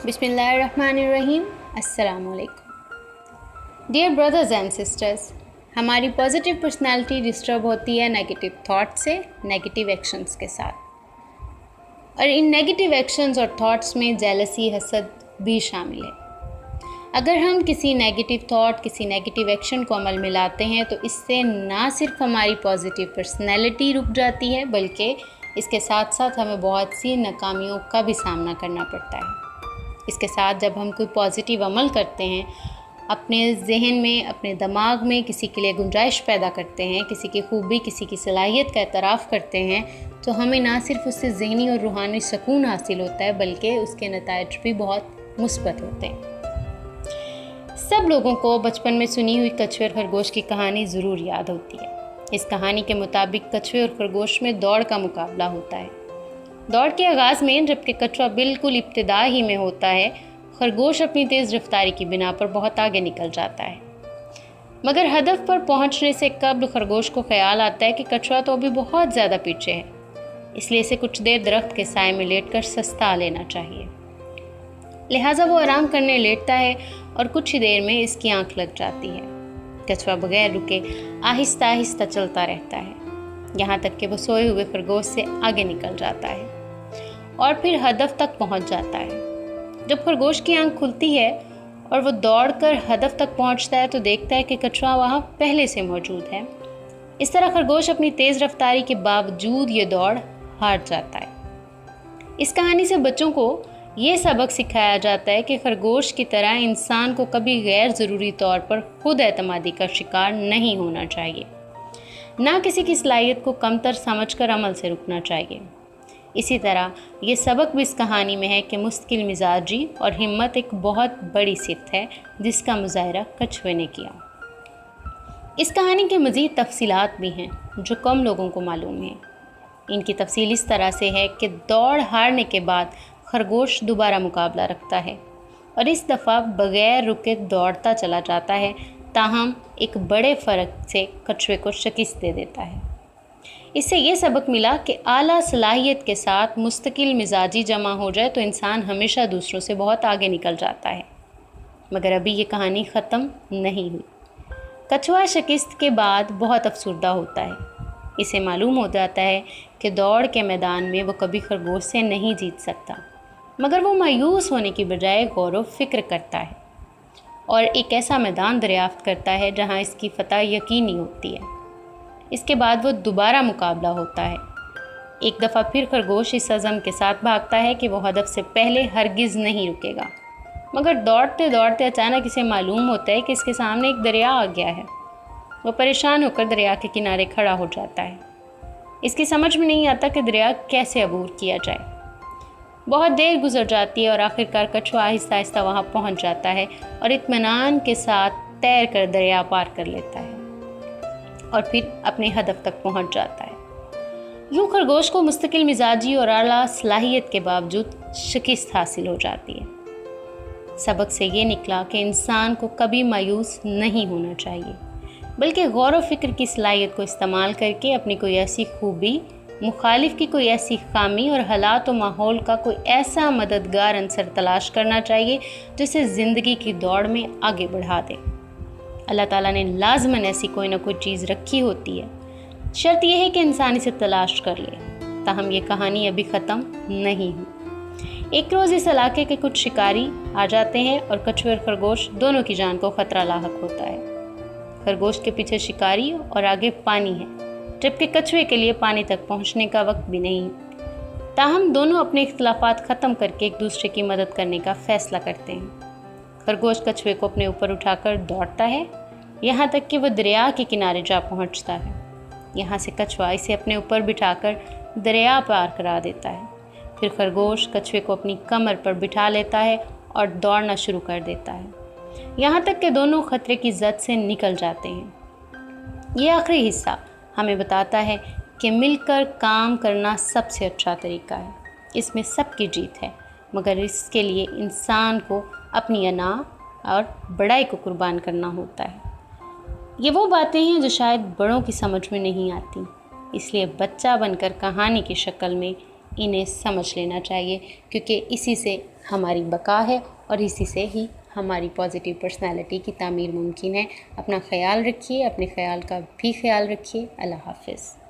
بسم اللہ الرحمن الرحیم۔ السلام علیکم ڈیئر برادرز اینڈ سسٹرز، ہماری پازیٹیو پرسنالٹی ڈسٹرب ہوتی ہے نیگیٹو تھاٹ سے، نیگیٹیو ایکشنز کے ساتھ، اور ان نیگیٹیو ایکشنز اور تھاٹس میں جیلسی، حسد بھی شامل ہے۔ اگر ہم کسی نیگیٹیو تھاٹ، کسی نیگیٹیو ایکشن کو عمل میں لاتے ہیں تو اس سے نہ صرف ہماری پازیٹیو پرسنالٹی رک جاتی ہے بلکہ اس کے ساتھ ساتھ ہمیں بہت سی ناکامیوں کا بھی سامنا کرنا پڑتا ہے۔ اس کے ساتھ جب ہم کوئی پازیٹیو عمل کرتے ہیں، اپنے ذہن میں، اپنے دماغ میں کسی کے لیے گنجائش پیدا کرتے ہیں، کسی کی خوبی، کسی کی صلاحیت کا اعتراف کرتے ہیں، تو ہمیں نہ صرف اس سے ذہنی اور روحانی سکون حاصل ہوتا ہے بلکہ اس کے نتائج بھی بہت مثبت ہوتے ہیں۔ سب لوگوں کو بچپن میں سنی ہوئی کچھوے اور خرگوش کی کہانی ضرور یاد ہوتی ہے۔ اس کہانی کے مطابق کچھوے اور خرگوش میں دوڑ کا مقابلہ ہوتا ہے۔ دوڑ کے آغاز میں جبکہ کچھوا بالکل ابتدا ہی میں ہوتا ہے، خرگوش اپنی تیز رفتاری کی بنا پر بہت آگے نکل جاتا ہے، مگر ہدف پر پہنچنے سے قبل خرگوش کو خیال آتا ہے کہ کچھوا تو ابھی بہت زیادہ پیچھے ہے، اس لیے اسے کچھ دیر درخت کے سائے میں لیٹ کر سستا لینا چاہیے۔ لہٰذا وہ آرام کرنے لیٹتا ہے اور کچھ ہی دیر میں اس کی آنکھ لگ جاتی ہے۔ کچھوا بغیر رکے آہستہ آہستہ چلتا رہتا ہے، یہاں تک کہ وہ سوئے ہوئے خرگوش سے آگے نکل جاتا ہے اور پھر ہدف تک پہنچ جاتا ہے۔ جب خرگوش کی آنکھ کھلتی ہے اور وہ دوڑ کر ہدف تک پہنچتا ہے تو دیکھتا ہے کہ کچھوا وہاں پہلے سے موجود ہے۔ اس طرح خرگوش اپنی تیز رفتاری کے باوجود یہ دوڑ ہار جاتا ہے۔ اس کہانی سے بچوں کو یہ سبق سکھایا جاتا ہے کہ خرگوش کی طرح انسان کو کبھی غیر ضروری طور پر خود اعتمادی کا شکار نہیں ہونا چاہیے، نہ کسی کی صلاحیت کو کمتر سمجھ کر عمل سے رکنا چاہیے۔ اسی طرح یہ سبق بھی اس کہانی میں ہے کہ مستقل مزاجی اور ہمت ایک بہت بڑی صفت ہے جس کا مظاہرہ کچھوے نے کیا۔ اس کہانی کے مزید تفصیلات بھی ہیں جو کم لوگوں کو معلوم ہیں۔ ان کی تفصیل اس طرح سے ہے کہ دوڑ ہارنے کے بعد خرگوش دوبارہ مقابلہ رکھتا ہے اور اس دفعہ بغیر رکے دوڑتا چلا جاتا ہے، تاہم ایک بڑے فرق سے کچھوے کو شکست دے دیتا ہے۔ اس سے یہ سبق ملا کہ اعلیٰ صلاحیت کے ساتھ مستقل مزاجی جمع ہو جائے تو انسان ہمیشہ دوسروں سے بہت آگے نکل جاتا ہے۔ مگر ابھی یہ کہانی ختم نہیں ہوئی۔ کچھوا شکست کے بعد بہت افسردہ ہوتا ہے۔ اسے معلوم ہو جاتا ہے کہ دوڑ کے میدان میں وہ کبھی خرگوش سے نہیں جیت سکتا، مگر وہ مایوس ہونے کی بجائے غور و فکر کرتا ہے اور ایک ایسا میدان دریافت کرتا ہے جہاں اس کی فتح یقینی ہوتی ہے۔ اس کے بعد وہ دوبارہ مقابلہ ہوتا ہے۔ ایک دفعہ پھر خرگوش اس عزم کے ساتھ بھاگتا ہے کہ وہ ہدف سے پہلے ہرگز نہیں رکے گا، مگر دوڑتے دوڑتے اچانک اسے معلوم ہوتا ہے کہ اس کے سامنے ایک دریا آ گیا ہے۔ وہ پریشان ہو کر دریا کے کنارے کھڑا ہو جاتا ہے۔ اس کی سمجھ میں نہیں آتا کہ دریا کیسے عبور کیا جائے۔ بہت دیر گزر جاتی ہے اور آخرکار کچھوا آہستہ آہستہ وہاں پہنچ جاتا ہے اور اطمینان کے ساتھ تیر کر دریا پار کر لیتا ہے اور پھر اپنے ہدف تک پہنچ جاتا ہے۔ یوں خرگوش کو مستقل مزاجی اور اعلیٰ صلاحیت کے باوجود شکست حاصل ہو جاتی ہے۔ سبق سے یہ نکلا کہ انسان کو کبھی مایوس نہیں ہونا چاہیے، بلکہ غور و فکر کی صلاحیت کو استعمال کر کے اپنی کوئی ایسی خوبی، مخالف کی کوئی ایسی خامی اور حالات و ماحول کا کوئی ایسا مددگار عنصر تلاش کرنا چاہیے جسے زندگی کی دوڑ میں آگے بڑھا دے۔ اللہ تعالیٰ نے لازماً ایسی کوئی نہ کوئی چیز رکھی ہوتی ہے، شرط یہ ہے کہ انسان اسے تلاش کر لے۔ تاہم یہ کہانی ابھی ختم نہیں ہوئی۔ ایک روز اس علاقے کے کچھ شکاری آ جاتے ہیں اور کچھوے اور خرگوش دونوں کی جان کو خطرہ لاحق ہوتا ہے۔ خرگوش کے پیچھے شکاری اور آگے پانی ہے، جبکہ کچھوے کے لیے پانی تک پہنچنے کا وقت بھی نہیں۔ تاہم دونوں اپنے اختلافات ختم کر کے ایک دوسرے کی مدد کرنے کا فیصلہ کرتے ہیں۔ خرگوش کچھوے کو اپنے اوپر اٹھا کر دوڑتا ہے، یہاں تک کہ وہ دریا کے کنارے جا پہنچتا ہے۔ یہاں سے کچھوا اسے اپنے اوپر بٹھا کر دریا پار کرا دیتا ہے۔ پھر خرگوش کچھوے کو اپنی کمر پر بٹھا لیتا ہے اور دوڑنا شروع کر دیتا ہے، یہاں تک کہ دونوں خطرے کی زد سے نکل جاتے ہیں۔ یہ آخری حصہ ہمیں بتاتا ہے کہ مل کر کام کرنا سب سے اچھا طریقہ ہے۔ اس میں سب کی جیت ہے، مگر اس کے لیے انسان کو اپنی انا اور بڑائی کو قربان کرنا ہوتا ہے۔ یہ وہ باتیں ہیں جو شاید بڑوں کی سمجھ میں نہیں آتی، اس لیے بچہ بن کر کہانی کی شکل میں انہیں سمجھ لینا چاہیے، کیونکہ اسی سے ہماری بقا ہے اور اسی سے ہی ہماری پازیٹیو پرسنالٹی کی تعمیر ممکن ہے۔ اپنا خیال رکھیے، اپنے خیال کا بھی خیال رکھیے۔ اللہ حافظ۔